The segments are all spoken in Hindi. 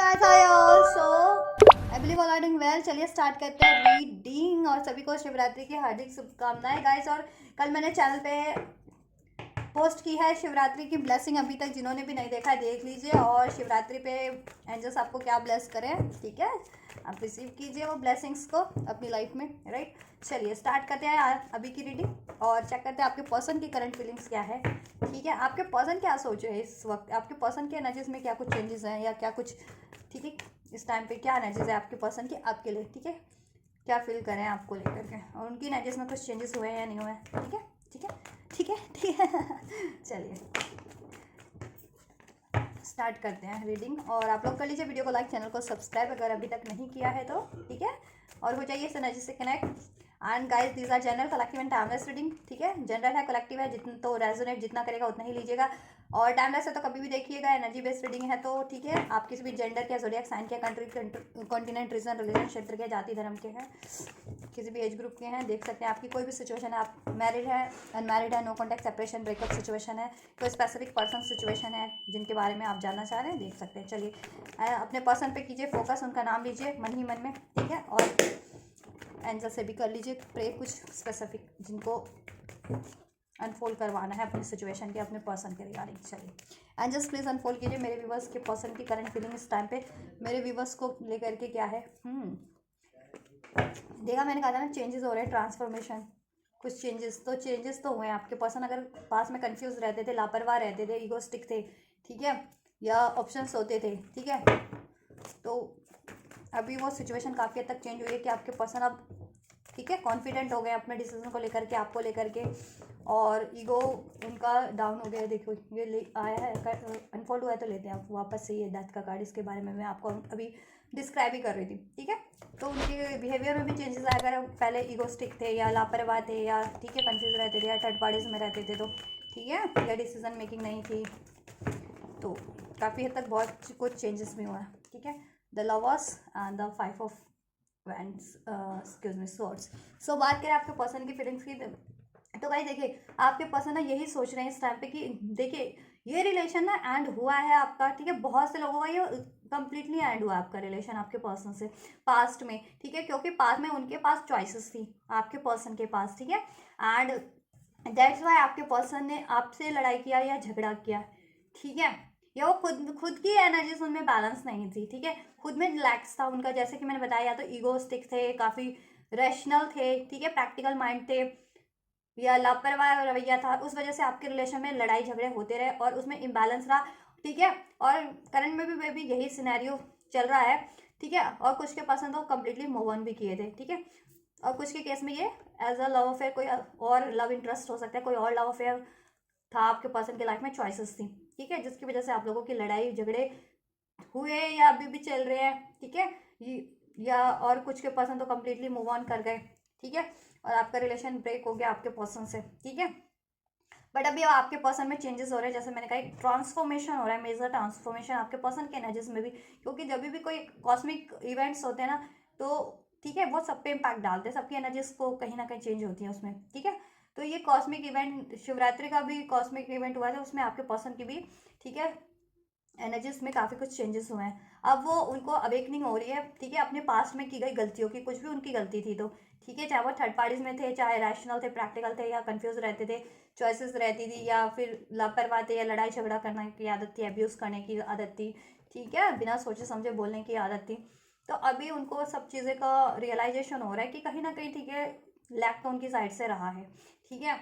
guys, how are you all? So, I believe all are doing well. चलिए स्टार्ट करते हैं रीडिंग। और सभी को शिवरात्रि की हार्दिक शुभकामनाएं गाइस। और कल मैंने चैनल पे पोस्ट की है शिवरात्रि की ब्लेसिंग, अभी तक जिन्होंने भी नहीं देखा है देख लीजिए। और शिवरात्रि पे एंजल्स आपको क्या ब्लेस करें, ठीक है, आप रिसीव कीजिए वो ब्लेसिंग्स को अपनी लाइफ में, राइट। चलिए स्टार्ट करते हैं अभी की रीडिंग और चेक करते हैं आपके पर्सन की करंट फीलिंग्स क्या है, ठीक है। आपके पर्सन क्या सोच रहे हैं इस वक्त, आपके पर्सन के एनर्जीज में क्या कुछ चेंजेस हैं या क्या कुछ, ठीक है, इस टाइम पे क्या एनर्जीज है आपके पर्सन की आपके लिए, ठीक है, क्या फील करें आपको लेकर के, और उनकी एनर्जीज में कुछ चेंजेस हुए हैं या नहीं हुए हैं, ठीक है ठीक है ठीक है ठीक है। चलिए स्टार्ट करते हैं रीडिंग। और आप लोग कर लीजिए वीडियो को लाइक, चैनल को सब्सक्राइब अगर अभी तक नहीं किया है तो, ठीक है, और हो जाइए इस एनर्जी से connect. And guys these are general, collective and timeless reading, ठीक है। जनरल है, कलेक्टिव है, जितना तो रेजोनेट जितना करेगा उतना ही लीजिएगा, और टाइमलेस है तो कभी भी देखिएगा। एनर्जी बेस्ड रीडिंग है तो ठीक है, आप किसी भी जेंडर के, ज़ोडिएक साइन के, कंट्री, कॉन्टिनेंट, रीजन, रिलीजन, क्षेत्र के, जाति धर्म के हैं, किसी भी एज ग्रुप के हैं, देख सकते हैं। आपकी कोई भी सिचुएशन है, आप मैरिड है, अनमैरिड है, no contact, separation, breakup situation है, कोई स्पेसिफिक पर्सन सिचुएशन है जिनके बारे में आप जानना चाह रहे हैं, देख सकते हैं। चलिए अपने पर्सन पे कीजिए फोकस, उनका नाम लीजिए मन ही मन में, ठीक है, और एंजल से भी कर लीजिए प्रे कुछ स्पेसिफिक जिनको अनफोल्ड करवाना है अपनी सिचुएशन के, अपने पर्सन के रिगार्डिंग। चलिए एंजल्स प्लीज अनफोल्ड कीजिए मेरे व्यूवर्स के पर्सन की करंट फीलिंग इस टाइम पे, मेरे व्यूवर्स को लेकर के क्या है। देखा मैंने कहा था ना, चेंजेस हो रहे हैं, ट्रांसफॉर्मेशन, कुछ चेंजेस तो हुए हैं। आपके पर्सन अगर पास में कंफ्यूज रहते थे, लापरवाह रहते थे, ईगोस्टिक थे, ठीक है, या ऑप्शंस होते थे, ठीक है, तो अभी वो सिचुएशन काफ़ी हद तक चेंज हुई है कि आपके पर्सन अब, ठीक है, कॉन्फिडेंट हो गए अपने डिसीजन को लेकर के, आपको लेकर के, और ईगो उनका डाउन हो गया है। देखो ये ले आया है, अनफोल्ड हुआ है तो लेते हैं आप वापस से ये डेथ का कार्ड, इसके बारे में मैं आपको अभी डिस्क्राइब ही कर रही थी, ठीक है। तो उनके बिहेवियर में भी चेंजेस आए, अगर पहले ईगोस्टिक थे या लापरवाह थे या, ठीक है, कंफ्यूज रहते थे या थर्ड पार्टीज में रहते थे तो, ठीक है, या डिसीजन मेकिंग नहीं थी, तो काफ़ी हद तक बहुत कुछ चेंजेस भी हुआ है, ठीक है। The lovers and the 5 of wands, excuse me, swords. So बात करें आपके पर्सन की फीलिंग्स की, तो भाई देखिए आपके पर्सन ना यही सोच रहे हैं इस टाइम पे कि देखिए ये रिलेशन ना एंड हुआ है आपका, ठीक है, बहुत से लोगों का ये कंप्लीटली एंड हुआ आपका रिलेशन आपके पर्सन से पास्ट में, ठीक है, क्योंकि पास्ट में उनके पास चॉइसेस थी आपके पर्सन के पास, ठीक है, एंड दैट्स वाई आपके पर्सन ने आपसे लड़ाई किया या झगड़ा किया, ठीक है, या वो खुद की एनर्जीज उनमें बैलेंस नहीं थी, ठीक है, खुद में लैक्स था उनका, जैसे कि मैंने बताया, या तो ईगोस्टिक थे, काफ़ी रैशनल थे, ठीक है, प्रैक्टिकल माइंड थे, या लापरवाह रवैया था, उस वजह से आपके रिलेशन में लड़ाई झगड़े होते रहे और उसमें इम्बैलेंस रहा, ठीक है। और करंट में भी यही सिनेरियो चल रहा है, ठीक है, और कुछ के पर्सन तो कम्प्लीटली मूव ऑन भी किए थे, ठीक है, और कुछ के केस में ये एज अ लव अफेयर, कोई और लव इंटरेस्ट हो सकता है, कोई और लव अफेयर था आपके पर्सन की लाइफ में, चॉइसेस थी, ठीक है, जिसकी वजह से आप लोगों की लड़ाई झगड़े हुए या अभी भी चल रहे हैं, ठीक है, या और कुछ के पर्सन तो कम्प्लीटली मूव ऑन कर गए, ठीक है, और आपका रिलेशन ब्रेक हो गया आपके पर्सन से, ठीक है। बट अभी आपके पर्सन में चेंजेस हो रहे हैं, जैसे मैंने कहा एक ट्रांसफॉर्मेशन हो रहा है, मेजर ट्रांसफॉर्मेशन आपके पर्सन के एनर्जीज में भी, क्योंकि जब भी कोई कॉस्मिक इवेंट्स होते हैं ना, तो ठीक है, वो सब पे इम्पैक्ट डालते हैं, सबकी एनर्जीज को कहीं ना कहीं चेंज होती है उसमें, ठीक है। तो ये कॉस्मिक इवेंट, शिवरात्रि का भी कॉस्मिक इवेंट हुआ था, उसमें आपके पर्सन की भी, ठीक है, एनर्जीज में काफ़ी कुछ चेंजेस हुए हैं। अब वो उनको अवेकनिंग हो रही है, ठीक है, अपने पास्ट में की गई गलतियों की, कुछ भी उनकी गलती थी तो, ठीक है, चाहे वो थर्ड पार्टीज में थे, चाहे रैशनल थे, प्रैक्टिकल थे, या कंफ्यूज रहते थे, चॉइसेस रहती थी, या फिर लापरवाह थे, या लड़ाई झगड़ा करने की आदत थी, अब्यूज़ करने की आदत थी, ठीक है, बिना सोचे समझे बोलने की आदत थी। तो अभी उनको सब चीज़ें का रियलाइजेशन हो रहा है कि कहीं ना कहीं, ठीक है, लैक तो उनकी साइड से रहा है, ठीक है।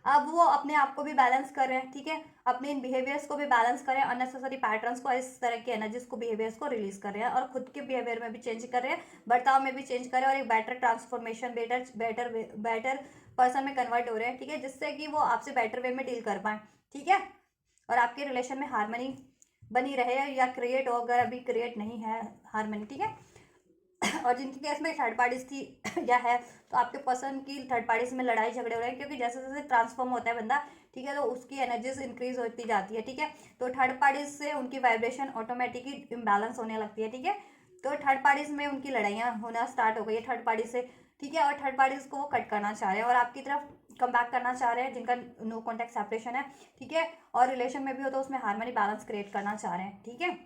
अब वो अपने आप को भी बैलेंस कर रहे हैं, ठीक है, अपने इन बिहेवियर्स को भी बैलेंस कर रहे हैं, अननेसेसरी पैटर्न्स को, इस तरह की एनर्जीज को, बिहेवियर्स को रिलीज कर रहे हैं, और खुद के बिहेवियर में भी चेंज कर रहे हैं, बर्ताव में भी चेंज कर रहे हैं, और एक बेटर ट्रांसफॉर्मेशन, बेटर पर्सन में कन्वर्ट हो रहे हैं, ठीक है, जिससे कि वो आपसे बेटर वे में डील कर पाए, ठीक है, और आपके रिलेशन में हारमनी बनी रहे या क्रिएट हो, अगर अभी क्रिएट नहीं है हारमनी, ठीक है। और जिनकी केस में थर्ड पार्टीज थी या है, तो आपके पर्सन की थर्ड पार्टीज में लड़ाई झगड़े हो रहे हैं, क्योंकि जैसे जैसे ट्रांसफॉर्म होता है बंदा, ठीक है, तो उसकी एनर्जीज इंक्रीज होती जाती है, ठीक है, तो थर्ड पार्टीज से उनकी वाइब्रेशन ऑटोमेटिकली इम्बैलेंस होने लगती है, ठीक है, तो थर्ड पार्टीज में उनकी लड़ाइयाँ होना स्टार्ट हो गई है थर्ड पार्टी से, ठीक है, और थर्ड पार्टीज को वो कट करना चाह रहे हैं, और आपकी तरफ कम बैक करना चाह रहे हैं, जिनका नो कॉन्टैक्ट सेपरेशन है, ठीक है, और रिलेशन में भी हो तो उसमें हार्मनी बैलेंस क्रिएट करना चाह रहे हैं, ठीक है,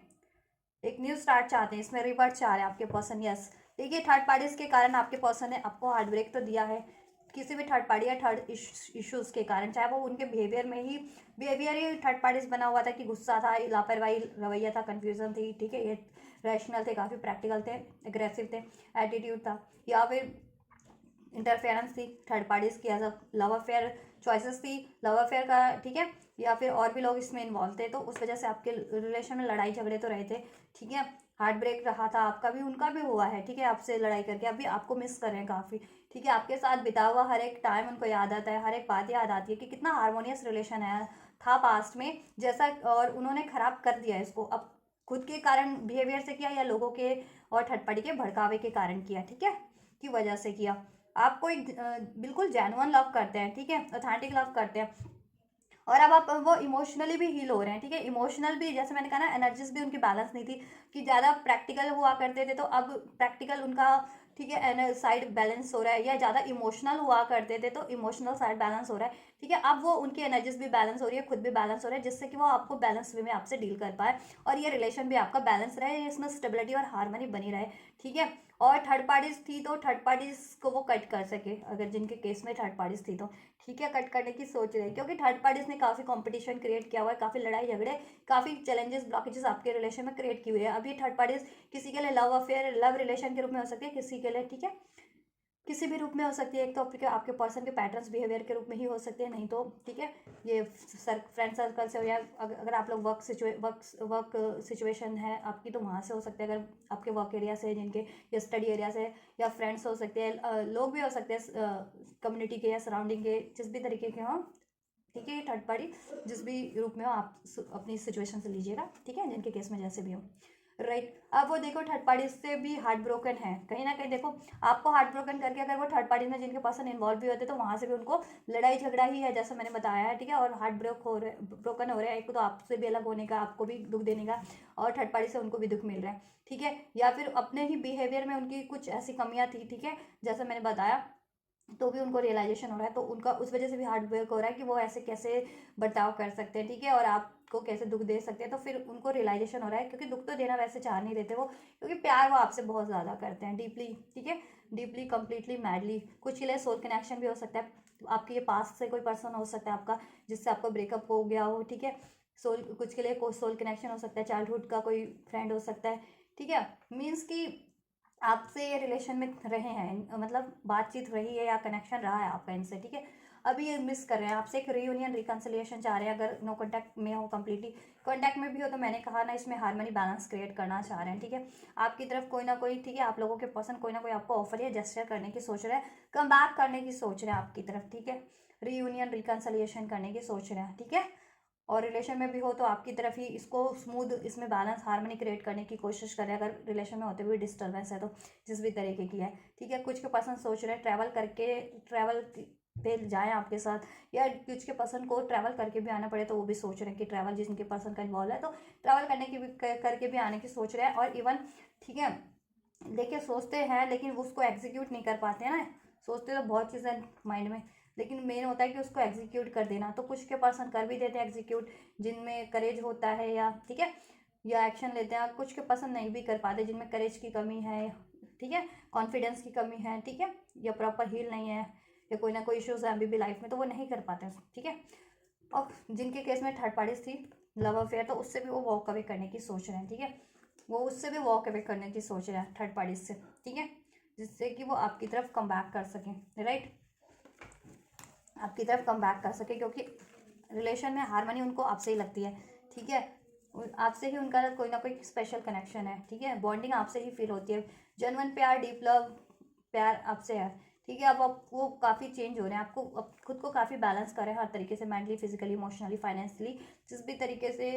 एक न्यू स्टार्ट चाहते हैं, इसमें रिवर्ट चाह रहे हैं आपके पर्सन। यस, देखिए थर्ड पार्टीज के कारण आपके पर्सन ने आपको हार्ट ब्रेक तो दिया है, किसी भी थर्ड पार्टी या थर्ड इश्यूज के कारण, चाहे वो उनके बिहेवियर ही थर्ड पार्टीज बना हुआ था कि गुस्सा था, लापरवाही रवैया था, कंफ्यूजन थी, ठीक है, ये रैशनल थे, काफ़ी प्रैक्टिकल थे, एग्रेसिव थे, एटीट्यूड था, या फिर इंटरफेरेंस थी थर्ड पार्टीज की, as a love affair choices थी, लव अफेयर का, ठीक है, या फिर और भी लोग इसमें इन्वॉल्व थे, तो उस वजह से आपके रिलेशन में लड़ाई झगड़े तो रहे थे, ठीक है, हार्ट ब्रेक रहा था आपका भी, उनका भी हुआ है, ठीक है, आपसे लड़ाई करके अभी आपको मिस कर रहे हैं काफ़ी, ठीक है, आपके साथ बिता हुआ हर एक टाइम उनको याद आता है, हर एक बात याद आती है कि कितना हारमोनियस रिलेशन है था पास्ट में, जैसा, और उन्होंने खराब कर दिया इसको, अब खुद के कारण बिहेवियर से किया या लोगों के और थर्ड पार्टी के भड़कावे के कारण किया, ठीक है, की वजह से किया। आपको एक बिल्कुल जेन्युइन लव करते हैं, ठीक है, ऑथेंटिक लव करते हैं, और अब आप वो इमोशनली भी हील हो रहे हैं, ठीक है, इमोशनल भी, जैसे मैंने कहा ना, एनर्जीज भी उनकी बैलेंस नहीं थी, कि ज़्यादा प्रैक्टिकल हुआ करते थे, तो अब प्रैक्टिकल उनका, ठीक है, साइड बैलेंस हो रहा है, या ज़्यादा इमोशनल हुआ करते थे तो इमोशनल साइड बैलेंस हो रहा है, ठीक है, अब वो उनकी एनर्जीज भी बैलेंस हो रही है, खुद भी बैलेंस हो रहा है, जिससे कि वो आपको बैलेंस वे में आपसे डील कर पाए, और ये रिलेशन भी आपका बैलेंस रहे, इसमें स्टेबिलिटी और हार्मनी बनी रहे, ठीक है, और थर्ड पार्टीज थी तो थर्ड पार्टीज को वो कट कर सके, अगर जिनके केस में थर्ड पार्टीज थी तो, ठीक है, कट करने की सोच रहे हैं, क्योंकि थर्ड पार्टीज ने काफ़ी कंपटीशन क्रिएट किया हुआ है, काफ़ी लड़ाई झगड़े, काफ़ी चैलेंजेस ब्लॉकेजेस आपके रिलेशन में क्रिएट की हुई है। अब ये थर्ड पार्टीज किसी के लिए लव अफेयर, लव रिलेशन के रूप में हो सकती है, किसी के लिए, ठीक है, किसी भी रूप में हो सकती है, एक तो आपके पर्सन के पैटर्न्स बिहेवियर के रूप में ही हो सकते हैं, नहीं तो, ठीक है, ये फ्रेंड सर्कल से हो, या अगर आप लोग वर्क सिचुएशन है आपकी तो वहाँ से हो सकते हैं, अगर आपके वर्क एरिया से, जिनके, या स्टडी एरिया से, या फ्रेंड्स हो सकते हैं, लोग भी हो सकते हैं कम्युनिटी के या सराउंडिंग के, जिस भी तरीके के हों, ठीक है, ये थर्ड पार्टी जिस भी रूप में हो आप अपनी सिचुएशन से लीजिएगा, ठीक है, जिनके केस में जैसे भी हो, राइट। अब वो देखो थर्ड पार्टी से भी हार्ट ब्रोकन है, कहीं ना कहीं देखो आपको हार्ट ब्रोकन करके, अगर वो थर्ड पार्टी में जिनके पर्सन इन्वॉल्व भी होते तो वहाँ से भी उनको लड़ाई झगड़ा ही है, जैसा मैंने बताया है, ठीक है, और हार्ट ब्रोकन हो रहा है, एक तो आपसे भी अलग होने का, आपको भी दुख देने का, और थर्ड पार्टी से उनको भी दुख मिल रहा है, ठीक है, या फिर अपने ही बिहेवियर में उनकी कुछ ऐसी कमियाँ थी, ठीक है, जैसा मैंने बताया, तो भी उनको रियलाइजेशन हो रहा है, तो उनका उस वजह से भी हार्ट ब्रेक हो रहा है कि वो ऐसे कैसे बर्ताव कर सकते हैं, ठीक है, और आपको कैसे दुख दे सकते हैं, तो फिर उनको रियलाइजेशन हो रहा है, क्योंकि दुख तो देना वैसे चाह नहीं देते वो, क्योंकि प्यार वो आपसे बहुत ज़्यादा करते हैं, डीपली, ठीक है, डीपली, कंप्लीटली, मैडली, कुछ के लिए सोल कनेक्शन भी हो सकता है, आपके ये पास्ट से कोई पर्सन हो सकता है आपका, जिससे आपका ब्रेकअप हो गया हो, ठीक है, सोल, कुछ के लिए कोई सोल कनेक्शन हो सकता है, चाइल्डहुड का कोई फ्रेंड हो सकता है, ठीक है, मीन्स कि आपसे ये रिलेशन में रहे हैं, मतलब बातचीत रही है या कनेक्शन रहा है आपका इनसे, ठीक है, अभी ये मिस कर रहे हैं आपसे, एक रीयूनियन रिकन्सिलिएशन चाह रहे हैं, अगर नो कॉन्टैक्ट में हो, कम्प्लीटली कॉन्टैक्ट में भी हो, तो मैंने कहा ना, इसमें हार्मनी बैलेंस क्रिएट करना चाह रहे हैं, ठीक है, आपकी तरफ कोई ना कोई, ठीक है, आप लोगों के पर्सन कोई ना कोई आपको ऑफर या जेस्चर करने की सोच रहे हैं, कम बैक करने की सोच रहे हैं आपकी तरफ, ठीक है, रीयूनियन रिकन्सिलिएशन करने की सोच रहे हैं, ठीक है, और रिलेशन में भी हो तो आपकी तरफ ही इसको स्मूथ, इसमें बैलेंस हार्मनी क्रिएट करने की कोशिश करें, अगर रिलेशन में होते हुए डिस्टर्बेंस है तो, जिस भी तरीके की है, ठीक है, कुछ के पर्सन सोच रहे हैं ट्रैवल पे जाएं आपके साथ, या कुछ के पर्सन को ट्रैवल करके भी आना पड़े तो वो भी सोच रहे हैं कि ट्रैवल जिनके पर्सन का इन्वॉल्व है तो ट्रैवल करने की भी करके भी आने की सोच रहे हैं, और इवन, ठीक है, देखिए सोचते हैं लेकिन वो उसको एग्जीक्यूट नहीं कर पाते हैं ना, सोचते तो बहुत चीज़ें माइंड में, लेकिन मेन होता है कि उसको एग्जीक्यूट कर देना, तो कुछ के पर्सन कर भी देते हैं एग्जीक्यूट, जिनमें करेज होता है, या, ठीक है, या एक्शन लेते हैं, कुछ के पर्सन नहीं भी कर पाते, जिनमें करेज की कमी है, ठीक है, कॉन्फिडेंस की कमी है, ठीक है, या प्रॉपर हील नहीं है, या कोई ना कोई इश्यूज है अभी भी लाइफ में, तो वो नहीं कर पाते, ठीक है, और जिनके केस में थर्ड पार्टीज थी, लव अफेयर, तो उससे भी वो वॉक अवे करने की सोच रहे हैं, ठीक है, वो उससे भी वॉक अवे करने की सोच रहे हैं थर्ड पार्टीज से, ठीक है, जिससे कि वो आपकी तरफ कम बैक कर सकें, राइट, आपकी तरफ कम बैक कर सके, क्योंकि रिलेशन में हारमोनी उनको आपसे ही लगती है, ठीक है, आपसे ही उनका कोई ना कोई स्पेशल कनेक्शन है, ठीक है, बॉन्डिंग आपसे ही फील होती है, जेन्युइन प्यार, डीप लव, प्यार आपसे है, ठीक है, अब आप वो काफ़ी चेंज हो रहे हैं, आपको अब खुद को काफ़ी बैलेंस कर रहे हैं हर तरीके से, मेंटली, फिजिकली, इमोशनली, फाइनेंशियली, जिस भी तरीके से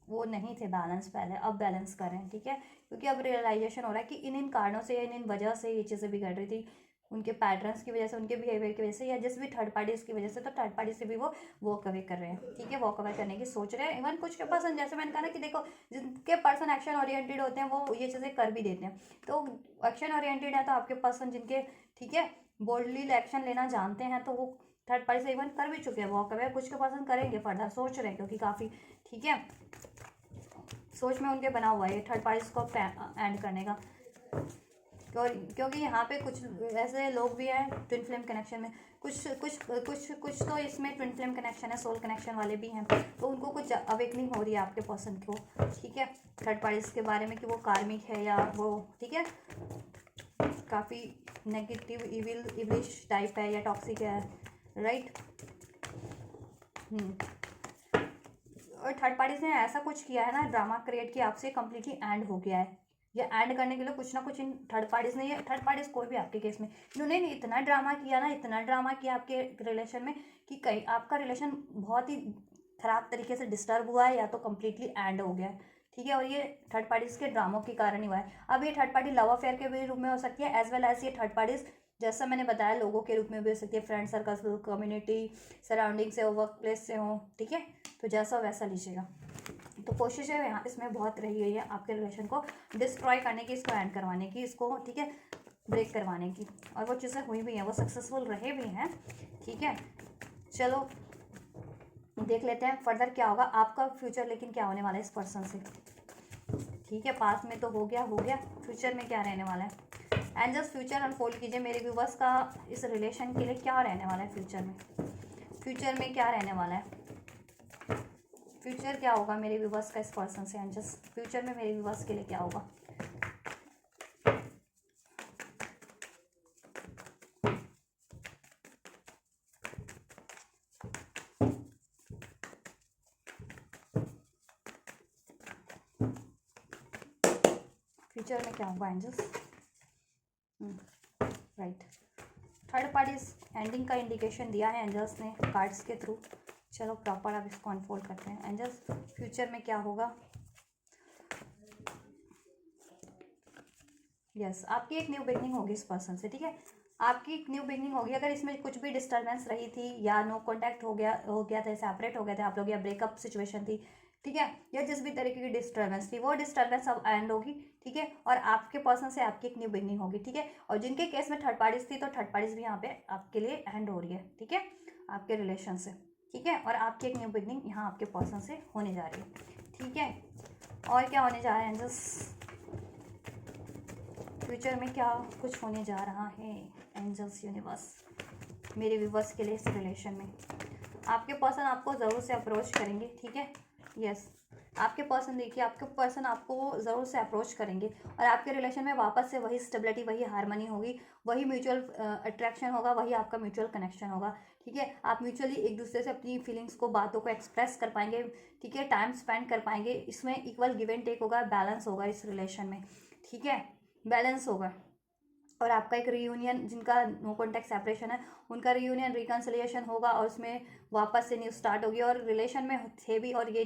वो नहीं थे बैलेंस पहले, अब बैलेंस कर रहे हैं, ठीक है, क्योंकि अब रियलाइजेशन हो रहा है कि इन कारणों से, इन वजह से ये चीज़ें बिगड़ रही थी, उनके पैटर्न्स की वजह से, उनके बिहेवियर की वजह से, या जिस भी थर्ड पार्टीज की वजह से, तो थर्ड पार्टी से भी वो वॉक अवे कर रहे हैं, ठीक है, वॉक अवे करने की सोच रहे हैं, इवन कुछ के पर्सन, जैसे मैंने कहा ना कि देखो जिनके पर्सन एक्शन ओरिएंटेड होते हैं वो ये चीज़ें कर भी देते हैं, तो एक्शन ओरिएंटेड है तो आपके पर्सन जिनके, ठीक है, बोल्डली एक्शन लेना जानते हैं, तो वो थर्ड पार्टी से इवन कर भी चुके हैं वॉक अवे, कुछ के पर्सन करेंगे फर्दर, सोच रहे हैं क्योंकि काफ़ी, ठीक है, सोच में उनके बना हुआ है थर्ड पार्टी को एंड करने का। और क्योंकि यहाँ पे कुछ ऐसे लोग भी हैं ट्विन फ्लेम कनेक्शन में, कुछ कुछ कुछ कुछ तो इसमें ट्विन फ्लेम कनेक्शन है, सोल कनेक्शन वाले भी हैं, तो उनको कुछ अवेकनिंग हो रही है आपके पर्सन को, ठीक है, थर्ड पार्टीज के बारे में कि वो कार्मिक है या वो, ठीक है, काफ़ी नेगेटिव इविलिश टाइप है या टॉक्सिक है, राइट। और थर्ड पार्टीज ने ऐसा कुछ किया है ना, ड्रामा क्रिएट किया आपसे, कम्प्लीटली एंड हो गया है। ये एंड करने के लिए कुछ ना कुछ इन थर्ड पार्टीज ने, ये थर्ड पार्टीज कोई भी आपके केस में, इन्होंने इतना ड्रामा किया ना, इतना ड्रामा किया आपके रिलेशन में कि कहीं आपका रिलेशन बहुत ही ख़राब तरीके से डिस्टर्ब हुआ है या तो कम्प्लीटली एंड हो गया है, ठीक है। और ये थर्ड पार्टीज के ड्रामों के कारण ही हुआ है। अब ये थर्ड पार्टी लव अफेयर के भी रूप में हो सकती है, एज वेल एज ये थर्ड पार्टीज जैसा मैंने बताया लोगों के रूप में भी हो सकती है, फ्रेंड सर्कल, कम्युनिटी, सराउंडिंग से हो, वर्क प्लेस से हो, ठीक है, तो जैसा वैसा लीजिएगा। तो कोशिश है यहाँ इसमें बहुत रही हुई है आपके रिलेशन को डिस्ट्रॉय करने की, इसको एंड करवाने की, इसको, ठीक है, ब्रेक करवाने की, और वो चीज़ें हुई भी हैं, वो सक्सेसफुल रहे भी हैं, ठीक है। चलो देख लेते हैं फर्दर क्या होगा आपका फ्यूचर, लेकिन क्या होने वाला है इस पर्सन से, ठीक है। पास में तो हो गया, फ्यूचर में क्या रहने वाला है। एंड जस्ट फ्यूचर अनफोल्ड कीजिए मेरे व्यूवर्स का, इस रिलेशन के लिए क्या रहने वाला है फ्यूचर में, फ्यूचर में क्या रहने वाला है, फ्यूचर क्या होगा मेरे व्यूवर्स का इस पर्सन से। एंड जस्ट फ्यूचर में मेरे व्यूवर्स के लिए क्या होगा। फ्यूचर में क्या होगा angels, right. Third parties ending का इंडिकेशन दिया है एंजल्स ने कार्ड्स के थ्रू। चलो प्रॉपर आप इसको अनफोल्ड करते हैं। एंजल्स फ्यूचर में क्या होगा। यस आपकी एक न्यू बिगनिंग होगी इस पर्सन से, ठीक है, आपकी एक न्यू बिगनिंग होगी। अगर इसमें कुछ भी डिस्टर्बेंस रही थी या नो कॉन्टैक्ट हो गया था, सेपरेट हो गए थे आप लोग, या ब्रेकअप सिचुएशन थी, ठीक है, या जिस भी तरीके की डिस्टर्बेंस थी वो डिस्टर्बेंस अब एंड होगी, ठीक है, और आपके पर्सन से आपकी एक न्यू बिगनिंग होगी, ठीक है। और जिनके केस में थर्ड पार्टीज थी तो थर्ड पार्टीज भी यहाँ पे आपके लिए एंड हो रही है, ठीक है, आपके रिलेशन से, ठीक है, और आपकी एक न्यू बिगनिंग यहाँ आपके पर्सन से होने जा रही है, ठीक है। और क्या होने जा रहा है एंजल्स, फ्यूचर में क्या कुछ होने जा रहा है एंजल्स यूनिवर्स मेरे व्यूवर्स के लिए इस रिलेशन में। आपके पर्सन आपको ज़रूर से अप्रोच करेंगे, ठीक है, यस आपके पर्सन, देखिए आपके पर्सन आपको ज़रूर से अप्रोच करेंगे और आपके रिलेशन में वापस से वही स्टेबिलिटी, वही हारमनी होगी, वही म्यूचुअल अट्रैक्शन होगा, वही आपका म्यूचुअल कनेक्शन होगा, ठीक है। आप म्यूचुअली एक दूसरे से अपनी फीलिंग्स को, बातों को एक्सप्रेस कर पाएंगे, ठीक है, टाइम स्पेंड कर पाएंगे, इसमें इक्वल गिव एंड टेक होगा, बैलेंस होगा इस रिलेशन में, ठीक है, बैलेंस होगा। और आपका एक रीयूनियन, जिनका नो कॉन्टैक्ट सेपरेशन है उनका रीयूनियन रिकन्सिलिएशन होगा और उसमें वापस से न्यू स्टार्ट होगी। और रिलेशन में थे भी और ये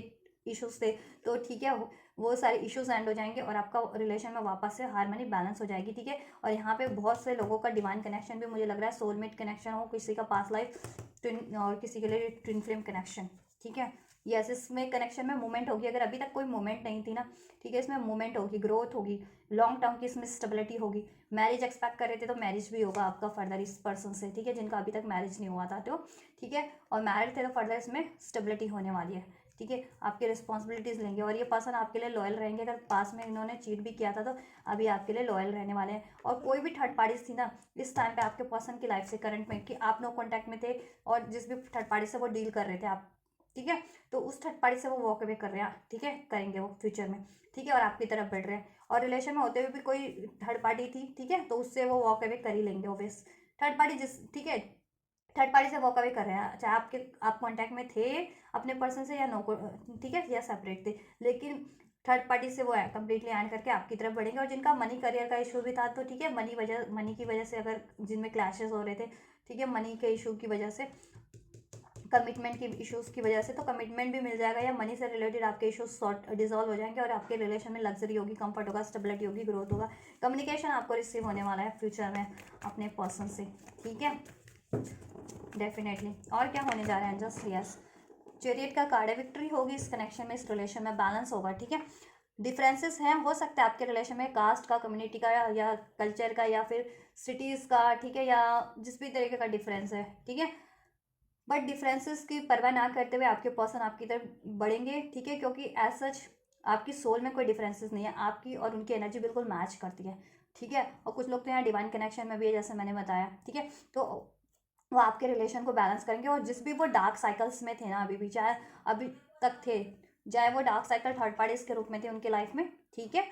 इश्यूज थे तो ठीक है, वो सारे इश्यूज एंड हो जाएंगे और आपका रिलेशन में वापस से हारमनी बैलेंस हो जाएगी, ठीक है। और यहाँ पे बहुत से लोगों का डिवाइन कनेक्शन भी मुझे लग रहा है, सोलमेट कनेक्शन हो, किसी का पास्ट लाइफ ट्विन और किसी के लिए ट्विन फ्लेम कनेक्शन, ठीक है। यस इसमें कनेक्शन में मूवमेंट होगी, अगर अभी तक कोई मूवमेंट नहीं थी ना, ठीक है, इसमें मूवमेंट होगी, ग्रोथ होगी, लॉन्ग टर्म की इसमें स्टेबिलिटी होगी। मैरिज एक्सपेक्ट कर रहे थे तो मैरिज भी होगा आपका फर्दर इस पर्सन से, ठीक है, जिनका अभी तक मैरिज नहीं हुआ था तो, ठीक है, और मैरिड थे तो फर्दर इसमें स्टेबिलिटी होने वाली है, ठीक है, आपकी रिस्पॉन्सिबिलिटीज़ लेंगे और ये पर्सन आपके लिए लॉयल रहेंगे। अगर पास में इन्होंने चीट भी किया था तो अभी आपके लिए लॉयल रहने वाले हैं। और कोई भी थर्ड पार्टीज थी ना इस टाइम पे आपके पर्सन की लाइफ से करंट में, कि आप नो कॉन्टैक्ट में थे और जिस भी थर्ड पार्टी से वो डील कर रहे थे आप, ठीक है, तो उस थर्ड पार्टी से वो वॉक अवे कर रहे हैं, ठीक है, करेंगे वो फ्यूचर में, ठीक है, और आपकी तरफ बढ़ रहे हैं। और रिलेशन में होते हुए भी कोई थर्ड पार्टी थी, ठीक है, तो उससे वो वॉक अवे कर ही लेंगे ओबियस। थर्ड पार्टी जिस, ठीक है, थर्ड पार्टी से वॉक अवे कर रहे हैं, चाहे आप कॉन्टैक्ट में थे अपने पर्सन से या नो, ठीक है, या सेपरेट थे, लेकिन थर्ड पार्टी से वो कंप्लीटली एंड करके आपकी तरफ बढ़ेंगे। और जिनका मनी करियर का इशू भी था तो ठीक है, मनी की वजह से अगर जिनमें क्लैशेस हो रहे थे, ठीक है, मनी के इशू की वजह से, कमिटमेंट की इश्यूज़ की वजह से, तो कमिटमेंट भी मिल जाएगा या मनी से रिलेटेड आपके इश्यूज सॉर्ट डिजॉल्व हो जाएंगे और आपके रिलेशन में लग्जरी होगी, कंफर्ट होगा, स्टेबिलिटी होगी, ग्रोथ होगा, कम्युनिकेशन आपको रिसीव होने वाला है फ्यूचर में अपने पर्सन से, ठीक है, डेफिनेटली। और क्या होने जा रहा है जस्ट, यस चैरियट का कार्ड है, विक्ट्री होगी इस कनेक्शन में, इस रिलेशन में बैलेंस होगा, ठीक है। डिफरेंसेस हैं, हो सकता है आपके रिलेशन में कास्ट का, कम्युनिटी का या कल्चर का या फिर सिटीज़ का, ठीक है, या जिस भी तरीके का डिफरेंस है, ठीक है, बट डिफरेंसेस की परवाह ना करते हुए आपके पर्सन आपकी तरफ बढ़ेंगे, ठीक है, क्योंकि एज सच आपकी सोल में कोई डिफरेंसेस नहीं है, आपकी और उनकी एनर्जी बिल्कुल मैच करती है, ठीक है। और कुछ लोग तो यहाँ डिवाइन कनेक्शन में भी है, जैसे मैंने बताया, ठीक है। तो वो आपके रिलेशन को बैलेंस करेंगे, और जिस भी वो डार्क साइकिल्स में थे ना, अभी भी चाहे अभी तक थे, चाहे वो डार्क साइकिल थर्ड पार्टीज के रूप में थे उनके लाइफ में, ठीक है,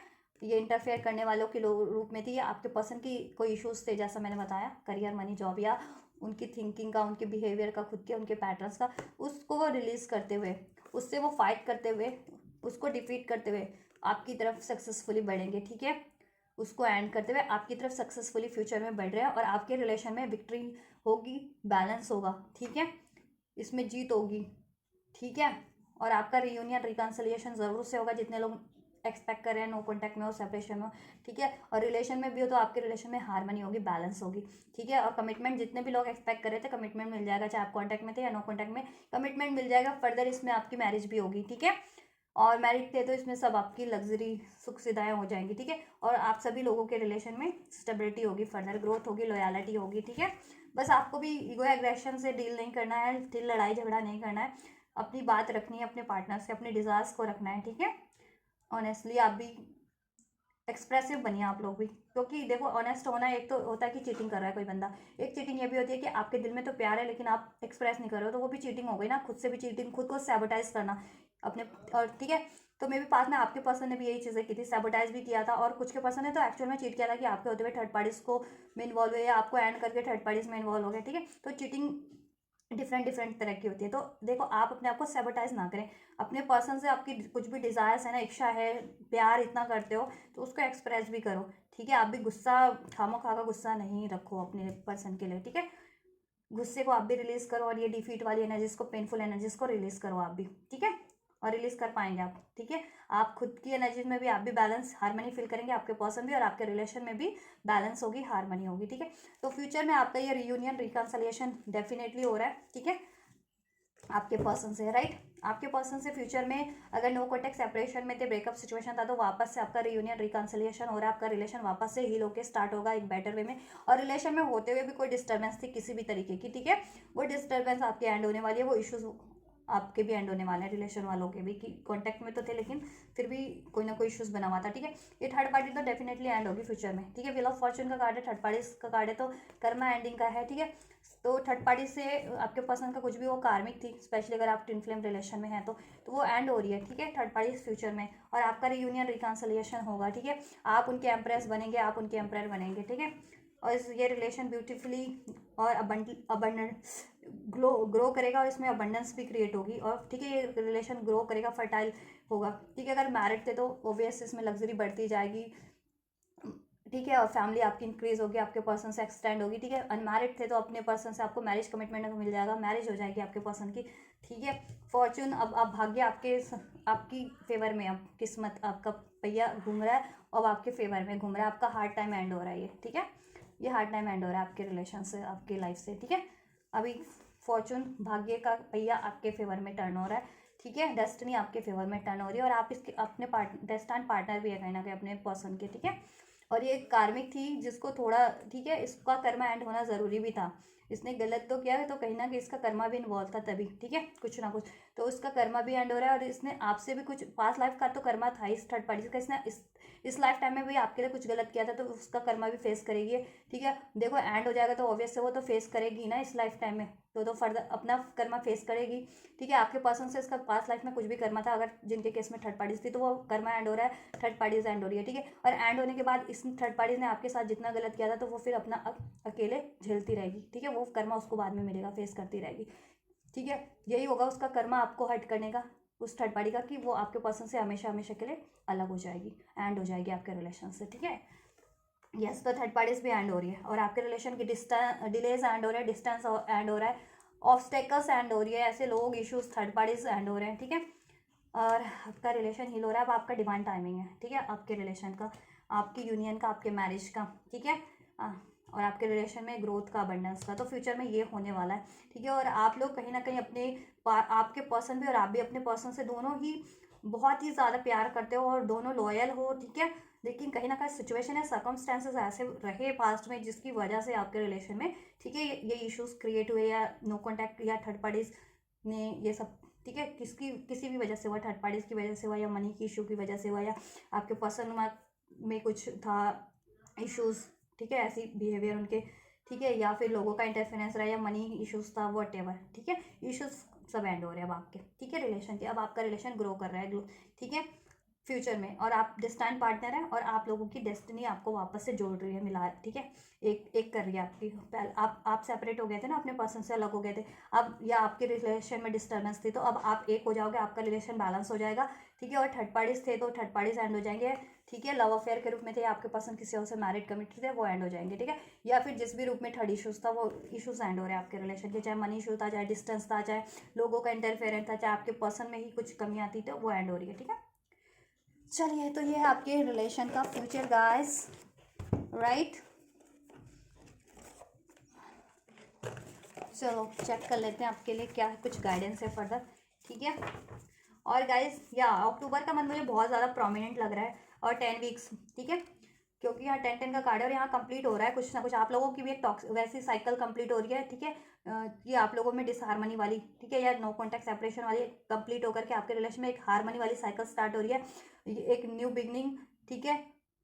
ये इंटरफेयर करने वालों के रूप में थी, या आपके पर्सन की कोई इश्यूज थे, जैसा मैंने बताया, करियर, मनी, जॉब, या उनकी थिंकिंग का, उनके बिहेवियर का, खुद के उनके पैटर्न्स का, उसको वो रिलीज करते हुए, उससे वो फाइट करते हुए, उसको डिफीट करते हुए आपकी तरफ सक्सेसफुली बढ़ेंगे, ठीक है। उसको एंड करते हुए आपकी तरफ सक्सेसफुली फ्यूचर में बढ़ रहे हैं, और आपके रिलेशन में विक्ट्री होगी, बैलेंस होगा, ठीक है, इसमें जीत होगी, ठीक है। और आपका रियूनियन रिकन्सिलिएशन ज़रूर से होगा, जितने लोग एक्सपेक्ट कर रहे हैं नो कॉन्टैक्ट में हो, सेपरेशन में हो, ठीक है। और रिलेशन में भी हो तो आपके रिलेशन में हार्मनी होगी, बैलेंस होगी, ठीक है। और कमिटमेंट जितने भी लोग एक्सपेक्ट कर रहे थे, कमिटमेंट मिल जाएगा, चाहे आप कॉन्टैक्ट में थे या नो कॉन्टैक्ट में, कमिटमेंट मिल जाएगा। फर्दर इसमें आपकी मैरिज भी होगी, ठीक है। और मैरिड थे तो इसमें सब आपकी लग्जरी सुख सुविधाएं हो जाएंगी, ठीक है। और आप सभी लोगों के रिलेशन में स्टेबिलिटी होगी, फर्दर ग्रोथ होगी, लॉयलिटी होगी, ठीक है। बस आपको भी ईगो एग्रेशन से डील नहीं करना है, फिर लड़ाई झगड़ा नहीं करना है, अपनी बात रखनी है अपने पार्टनर से, अपने डिज़ायर्स को रखना है, ठीक है। ऑनेस्टली आप भी एक्सप्रेसिव बनिए आप लोग भी, क्योंकि देखो ऑनेस्ट होना एक तो होता है कि चीटिंग कर रहा है कोई बंदा, एक चीटिंग ये भी होती है कि आपके दिल में तो प्यार है लेकिन आप एक्सप्रेस नहीं कर रहे हो, तो वो भी चीटिंग हो गई ना, खुद से भी चीटिंग, खुद को सैबोटाइज करना अपने, और ठीक है। तो मे भी पास में आपके पर्सन ने भी यही चीज़ें की थी, सैबोटाइज भी किया था, और कुछ के पर्सन ने तो एक्चुअल में चीट किया था कि आपके होते हुए थर्ड पार्टीज को में इन्वॉल्व हुए, या आपको एंड करके थर्ड पार्टीज में इन्वॉल्व हो गए, ठीक है। तो चीटिंग डिफरेंट डिफरेंट तरह की होती है। तो देखो आप अपने आप को सैबोटाइज ना करें, अपने पर्सन से आपकी कुछ भी डिज़ायर्स है ना, इच्छा है, प्यार इतना करते हो तो उसको एक्सप्रेस भी करो, ठीक है। आप भी गुस्सा, खामो खा का गुस्सा नहीं रखो अपने पर्सन के लिए, ठीक है। गुस्से को आप भी रिलीज करो, और ये डिफीट वाली एनर्जीज को, पेनफुल एनर्जीज को रिलीज करो आप भी, ठीक है। और रिलीज कर पाएंगे आप, ठीक है। आप खुद की एनर्जीज में भी आप भी बैलेंस, हारमनी फील करेंगे, आपके पर्सन भी, और आपके रिलेशन में भी बैलेंस होगी, हारमनी होगी, ठीक है। तो फ्यूचर में आपका ये रियूनियन रिकन्सिलिएशन डेफिनेटली हो रहा है, ठीक है, आपके पर्सन से, राइट। आपके पर्सन से फ्यूचर में अगर नो कॉन्टैक्ट सेपरेशन में थे, ब्रेकअप सिचुएशन था, तो वापस से आपका रियूनियन रिकन्सिलिएशन हो रहा है, आपका रिलेशन वापस से हील होकर स्टार्ट होगा एक बेटर वे में। और रिलेशन में होते हुए भी कोई डिस्टर्बेंस थी किसी भी तरीके की, ठीक है, वो डिस्टर्बेंस आपके एंड होने वाली है, वो इश्यूज आपके भी एंड होने वाले हैं, रिलेशन वालों के भी, कि कॉन्टैक्ट में तो थे लेकिन फिर भी कोई ना कोई इश्यूज बना हुआ था, ठीक है। ये थर्ड पार्टी तो डेफिनेटली एंड होगी फ्यूचर में, ठीक है। व्हील ऑफ फॉर्चून का कार्ड है, थर्ड पार्टी का कार्ड है, तो कर्मा एंडिंग का है, ठीक है। तो थर्ड पार्टी से आपके पर्सन का कुछ भी वो कार्मिक थी, स्पेशली अगर आप ट्विन फ्लेम रिलेशन में हैं तो वो एंड हो रही है, ठीक है, थर्ड पार्टी फ्यूचर में। और आपका रियूनियन रिकन्सिलिएशन होगा, ठीक है। आप उनके एम्प्रेस बनेंगे, आप उनके एम्प्रायर बनेंगे, ठीक है। और ये रिलेशन ब्यूटीफुली और अबंडेंट ग्रो करेगा, और इसमें अबंडेंस भी क्रिएट होगी, और ठीक है, ये रिलेशन ग्रो करेगा, फर्टाइल होगा, ठीक है। अगर मैरिड थे तो ओबियस इसमें लग्जरी बढ़ती जाएगी, ठीक है। और फैमिली आपकी इंक्रीज होगी, आपके पर्सन से एक्सटेंड होगी, ठीक है। अनमैरिड थे तो अपने पर्सन से आपको मैरिज कमिटमेंट मिल जाएगा, मैरिज हो जाएगी आपके पर्सन की, ठीक है। फॉर्चून, अब आप भाग्य आपकी फेवर में, अब किस्मत आपका पहिया घूम रहा है, अब आपके फेवर में घूम रहा है, आपका हार्ड टाइम एंड हो रहा है ये, ठीक है। ये हार्ड टाइम एंड हो रहा है आपके रिलेशन से, आपकी लाइफ से, ठीक है। अभी फॉर्चून, भाग्य का पहिया आपके फेवर में टर्न हो रहा है, ठीक है। डेस्टिनी आपके फेवर में टर्न हो रही है, और आप इसके अपने डेस्टाइन पार्टनर भी है कहीं ना कहीं अपने पर्सन के, ठीक है। और ये कार्मिक थी जिसको थोड़ा, ठीक है, इसका कर्मा एंड होना ज़रूरी भी था, इसने गलत तो किया है, तो कहीं ना कहीं इसका कर्मा भी इन्वॉल्व था तभी, ठीक है, कुछ ना कुछ, तो उसका कर्मा भी एंड हो रहा है। और इसने आपसे भी कुछ पास लाइफ का तो कर्मा था इस थर्ड पार्टी का, इसने इस लाइफ टाइम में भी आपके लिए कुछ गलत किया था, तो उसका कर्मा भी फेस करेगी, ठीक है। देखो एंड हो जाएगा तो ऑब्वियस से वो तो फेस करेगी ना इस लाइफ टाइम में, तो फर्दर अपना कर्मा फेस करेगी, ठीक है। आपके पर्सन से इसका पास लाइफ में कुछ भी कर्मा था, अगर जिनके केस में थर्ड पार्टीज थी, तो वो कर्मा एंड हो रहा है, थर्ड पार्टीज एंड हो रही है, ठीक है। और एंड होने के बाद इस थर्ड पार्टीज ने आपके साथ जितना गलत किया था, तो वो फिर अपना अकेले झेलती रहेगी, ठीक है। वो कर्मा उसको बाद में मिलेगा, फेस करती रहेगी, ठीक है। यही होगा उसका कर्मा आपको हर्ट करने का, उस थर्ड पार्टी का, कि वो आपके पर्सन से हमेशा हमेशा के लिए अलग हो जाएगी, एंड हो जाएगी आपके रिलेशन से, ठीक है। यस, तो थर्ड पार्टीज भी एंड हो रही है, और आपके रिलेशन की डिलेज एंड हो रहा है, डिस्टेंस एंड हो रहा है, ऑब्स्टेकल्स एंड हो रही है, ऐसे लोग इश्यूज थर्ड पार्टीज एंड हो रहे हैं, ठीक है। और आपका रिलेशन हील हो रहा है, अब आपका डिवाइन टाइमिंग है, ठीक है, आपके रिलेशन का, आपकी यूनियन का, आपके मैरिज का, ठीक है। और आपके रिलेशन में ग्रोथ का, अबंडेंस का, तो फ्यूचर में ये होने वाला है, ठीक है। और आप लोग कहीं ना कहीं अपने आपके पर्सन भी और आप भी अपने पर्सन से दोनों ही बहुत ही ज़्यादा प्यार करते हो और दोनों लॉयल हो, ठीक है। लेकिन कहीं ना कहीं सिचुएशन या सर्कमस्टेंसेस ऐसे रहे पास्ट में जिसकी वजह से आपके रिलेशन में, ठीक है, ये इश्यूज क्रिएट हुए, या नो कॉन्टैक्ट या थर्ड पार्टीज ने ये सब, ठीक है, किसी भी वजह से हुआ, थर्ड पार्टीज की वजह से हुआ, या मनी की इशू की वजह से हुआ, या आपके पर्सन में कुछ था इश्यूज, ठीक है, ऐसी बिहेवियर उनके, ठीक है, या फिर लोगों का इंटरफेरेंस रहा, या मनी इश्यूज था, वट एवर, ठीक है, इश्यूज सब एंड हो रहे हैं अब आपके, ठीक है, रिलेशन के। अब आपका रिलेशन ग्रो कर रहा है, ठीक है, फ्यूचर में, और आप डिस्टेंट पार्टनर हैं, और आप लोगों की डेस्टिनी आपको वापस से जोड़ रही है, मिला, ठीक है, एक एक कर रही है आपकी। पहले आप सेपरेट हो गए थे ना, अपने पर्सन से अलग हो गए थे, अब या आपके रिलेशन में डिस्टर्बेंस थी, तो अब आप एक हो जाओगे, आपका रिलेशन बैलेंस हो जाएगा, ठीक है। और थर्ड पार्टीज थे तो थर्ड पार्टीज एंड हो जाएंगे, ठीक है। लव अफेयर के रूप में थे, आपके पर्सन किसी और से मैरिड कमिटेड थे, वो एंड हो जाएंगे, ठीक है। या फिर जिस भी रूप में थर्ड इशूज था, वो इशूज एंड हो रहे हैं आपके रिलेशन के, चाहे मनी इशू था, चाहे डिस्टेंस था, चाहे लोगों का इंटरफेरेंस था, चाहे आपके पर्सन में ही कुछ कमी आती थी, वो एंड हो रही है, ठीक है। चलिए, तो ये है आपके रिलेशन का फ्यूचर गाइस, राइट। चलो चेक कर लेते हैं आपके लिए क्या कुछ गाइडेंस है फर्दर, ठीक है। और गाइस, या अक्टूबर का मंथ मुझे बहुत ज़्यादा प्रोमिनेंट लग रहा है, और 10 वीक्स, ठीक है, क्योंकि यहाँ 10-10 का कार्ड है, और यहाँ कंप्लीट हो रहा है कुछ ना कुछ, आप लोगों की भी एक वैसी साइकिल कंप्लीट हो रही है, ठीक है। कि आप लोगों में डिसहार्मनी वाली, ठीक है, या नो कॉन्टैक्ट सेपरेशन वाली कंप्लीट होकर के आपके रिलेशन में एक हार्मनी वाली साइकिल स्टार्ट हो रही है, एक न्यू बिगनिंग, ठीक है,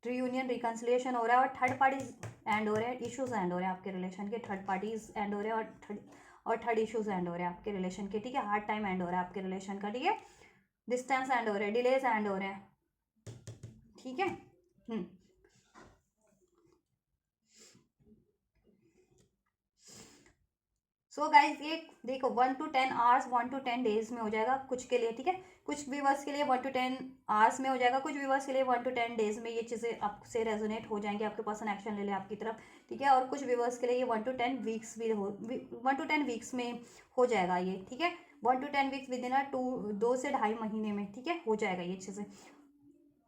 रीयूनियन रिकन्सिलिएशन हो रहा है, और थर्ड पार्टीज एंड हो रहे हैं, इश्यूज एंड हो रहे हैं आपके रिलेशन के, थर्ड पार्टीज एंड हो रहे हैं, और थर्ड इश्यूज एंड हो रहे हैं आपके रिलेशन के, ठीक है। हार्ड टाइम एंड हो रहा है आपके रिलेशन का, ठीक है। डिस्टेंस एंड हो रहे हैं, डिलेज एंड हो रहे हैं, ठीक है। सो गाइज, ये देखो 1 to 10 आवर्स 1 to 10 डेज में हो जाएगा कुछ के लिए, ठीक है। कुछ व्यूवर्स के लिए 1 to 10 आवर्स में हो जाएगा, कुछ व्यूवर्स के लिए 1 to 10 डेज में ये चीज़ें आपसे रेजोनेट हो जाएंगी, आपके पर्सन एक्शन ले ले आपकी तरफ, ठीक है। और कुछ व्यूवर्स के लिए ये 1 to 10 वीक्स भी हो, 1 to 10 वीक्स में हो जाएगा ये, ठीक है। 1 to 10 वीक्स विद इन 2 से 2.5 महीने में, ठीक है, हो जाएगा ये चीज़ें।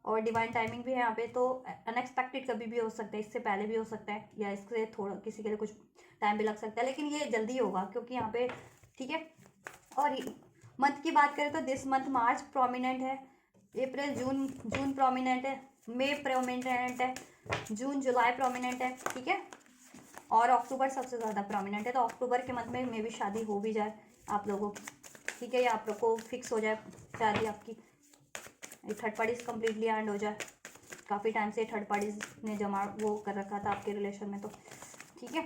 और डिवाइन टाइमिंग भी है यहाँ पे, तो अनएक्सपेक्टेड कभी भी हो सकता है, इससे पहले भी हो सकता है, या इससे थोड़ा किसी के लिए कुछ टाइम भी लग सकता है, लेकिन ये जल्दी होगा क्योंकि यहाँ पे, ठीक है। और मंथ की बात करें तो दिस मंथ मार्च प्रोमिनेंट है, अप्रैल जून जून प्रोमिनेंट है, मई प्रोमिनेंट है, जून जुलाई प्रोमिनेंट है, ठीक है। और अक्टूबर सबसे ज़्यादा प्रोमिनेंट है, तो अक्टूबर के मंथ में भी शादी हो भी जाए आप लोगों की, ठीक है, या आप लोग को फिक्स हो जाए शादी आपकी, थर्ड पार्टीज कम्प्लीटली एंड हो जाए। काफ़ी टाइम से थर्ड पार्टीज ने जमा वो कर रखा था आपके रिलेशन में, तो ठीक है,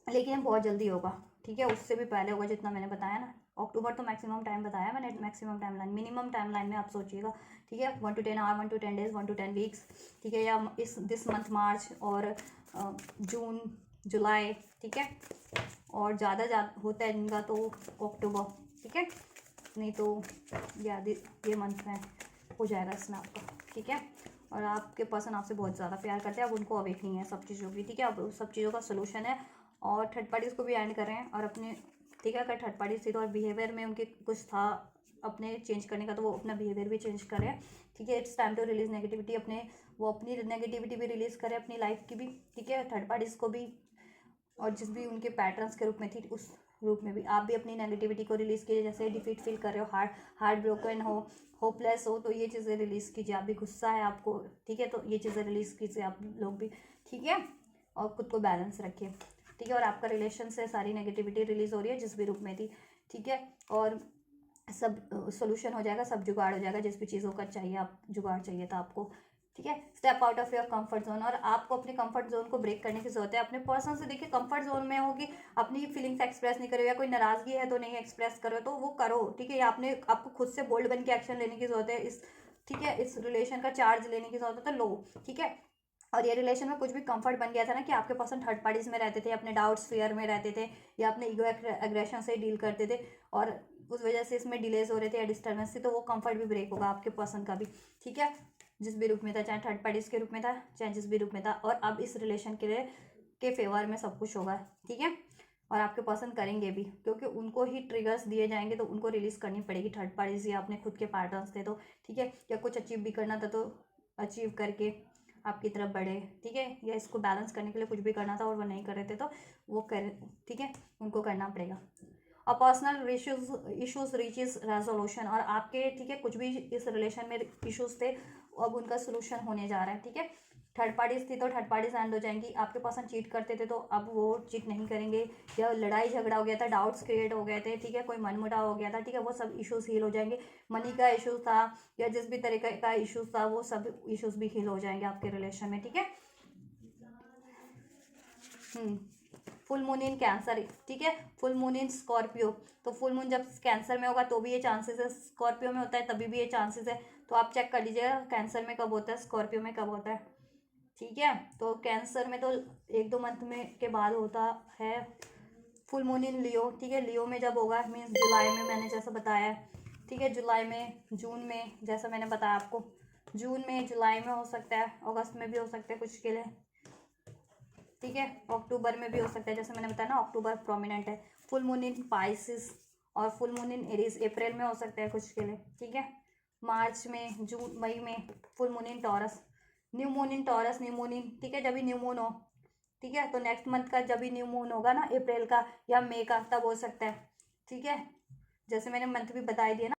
लेकिन बहुत जल्दी होगा, ठीक है, उससे भी पहले होगा जितना मैंने बताया ना। अक्टूबर तो मैक्सिमम टाइम बताया मैंने, maximum time line, minimum time line में आप सोचिएगा, ठीक है। 1 to 10 hour 1 to 10 days 1 to 10 weeks, ठीक है, या दिस मंथ मार्च और जून जुलाई, ठीक है। और ज़्यादा होता है इनका तो अक्टूबर, ठीक है, नहीं तो ये मंथ में हो जाएगा इसमें आपका, ठीक है। और आपके पर्सन आपसे बहुत ज़्यादा प्यार करते हैं, अब उनको अवेकनिंग है सब चीज़ों की, ठीक है, अब सब चीज़ों का सोल्यूशन है, और थर्ड पार्टीज़ को भी एंड कर रहे हैं, और अपने, ठीक है, अगर थर्ड पार्टीज थी तो और बिहेवियर में उनके कुछ था अपने चेंज करने का, तो वो अपना बिहेवियर भी चेंज कर रहे हैं, ठीक है। It's time to release negativity, वो अपनी नेगेटिविटी भी रिलीज़ करें अपनी लाइफ की भी, ठीक है, थर्ड पार्टीज़ को भी, और जिस भी उनके पैटर्न्स के रूप में थी उस रूप में भी आप भी अपनी नेगेटिविटी को रिलीज़ कीजिए, जैसे डिफीट फील कर रहे हो, हार्ट ब्रोकन हो, होपलेस हो, तो ये चीज़ें रिलीज़ कीजिए। आप भी गुस्सा है आपको, ठीक है, तो ये चीज़ें रिलीज़ कीजिए आप लोग भी, ठीक है। और खुद को बैलेंस रखिए, ठीक है। और आपका रिलेशन से सारी नेगेटिविटी रिलीज़ हो रही है जिस भी रूप में थी, ठीक है। और सब सोल्यूशन हो जाएगा, सब जुगाड़ हो जाएगा, जिस भी चीज़ों का चाहिए आप जुगाड़ चाहिए था आपको, ठीक है। Step out of your comfort zone, और आपको अपने कंफर्ट जोन को ब्रेक करने की जरूरत है। अपने पर्सन से देखिए, कंफर्ट जोन में होगी, अपनी फीलिंग्स एक्सप्रेस नहीं करो, या कोई नाराजगी है तो नहीं एक्सप्रेस करो, तो वो करो, ठीक है। या आपको खुद से बोल्ड बन के एक्शन लेने की जरूरत है, ठीक है, इस रिलेशन का चार्ज लेने की जरूरत है, तो लो, ठीक है। और ये रिलेशन में कुछ भी कंफर्ट बन गया था ना, कि आपके पर्सन थर्ड पार्टीज में रहते थे, अपने डाउट्स फियर में रहते थे, या अपने ईगो एग्रेशन से डील करते थे, और उस वजह से इसमें डिलेज हो रहे थे या डिस्टर्बेंस थी, तो वो कंफर्ट भी ब्रेक होगा आपके पर्सन का भी, ठीक है, जिस भी रूप में था, चाहे थर्ड पार्टीज के रूप में था, चाहे जिस भी रूप में था। और अब इस रिलेशन के फेवर में सब कुछ होगा, ठीक है। और आपके पर्सन करेंगे भी, क्योंकि उनको ही ट्रिगर्स दिए जाएंगे, तो उनको रिलीज करनी पड़ेगी थर्ड पार्टीज, या अपने खुद के पैटर्न्स थे तो, ठीक है, या कुछ अचीव भी करना था तो अचीव करके आपकी तरफ बढ़े, ठीक है, या इसको बैलेंस करने के लिए कुछ भी करना था और वो नहीं कर रहे थे तो वो कर, ठीक है, उनको करना पड़ेगा। और पर्सनल इश्यूज रीचेस रेजोल्यूशन, और आपके ठीक है कुछ भी इस रिलेशन में इश्यूज थे अब उनका सोल्यूशन होने जा रहा है। ठीक है, थर्ड पार्टीज थी तो थर्ड पार्टीज एंड हो जाएंगी। आपके पर्सन चीट करते थे तो अब वो चीट नहीं करेंगे, या लड़ाई झगड़ा हो गया था, डाउट्स क्रिएट हो गए थे, ठीक है, कोई मनमुटाव हो गया था, ठीक है, वो सब इश्यूज हील हो जाएंगे। मनी का इशू था या जिस भी तरीके का इश्यूज था वो सब इश्यूज भी हील हो जाएंगे आपके रिलेशन में। ठीक है, फुल मून इन कैंसर, ठीक है, फुल मून इन स्कॉर्पियो, तो फुल मून जब कैंसर में होगा तो भी ये चांसेस है, स्कॉर्पियो में होता है तभी भी ये चांसेस है। तो आप चेक कर लीजिएगा कैंसर में कब होता है, स्कॉर्पियो में कब होता है। ठीक है, तो कैंसर में तो 1-2 मंथ में के बाद होता है। फुल मून इन लियो, ठीक है, लियो में जब होगा मीन्स जुलाई में, मैंने जैसा बताया है। ठीक है, जुलाई में, जून में, जैसा मैंने बताया आपको, जून में, जुलाई में हो सकता है, अगस्त में भी हो सकता है कुछ के लिए। ठीक है, अक्टूबर में भी हो सकता है, जैसे मैंने बताया ना अक्टूबर प्रोमिनेंट है। फुल मून इन पाइसिस और फुल मून इन एरीज अप्रैल में हो सकता है कुछ के लिए। ठीक है, मार्च में, जून, मई में full moon in taurus, new moon in taurus, new moon in, ठीक है, जब भी न्यू मून हो। ठीक है, तो नेक्स्ट मंथ का जब भी न्यू मून होगा ना, अप्रैल का या मई का, तब हो सकता है। ठीक है, जैसे मैंने मंथ भी बता दिया ना।